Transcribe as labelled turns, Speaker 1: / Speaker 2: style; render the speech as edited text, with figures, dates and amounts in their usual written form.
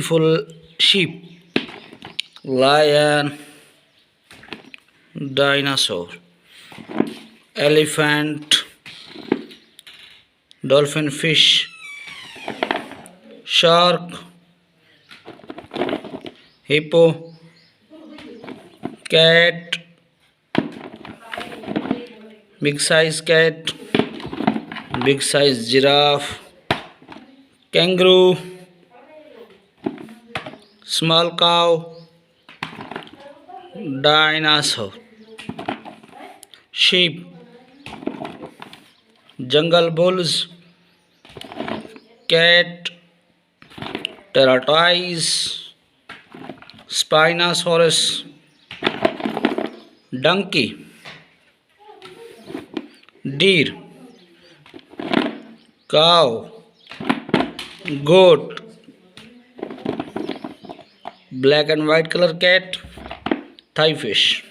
Speaker 1: Full sheep, lion, dinosaur, elephant, dolphin, fish, shark, hippo, cat, big size cat, big size giraffe, kangaroo, small cow, dinosaur, sheep, jungle bulls, cat, tortoise, spinosaurus, donkey, deer, cow, goat, black and white color cat, thigh fish.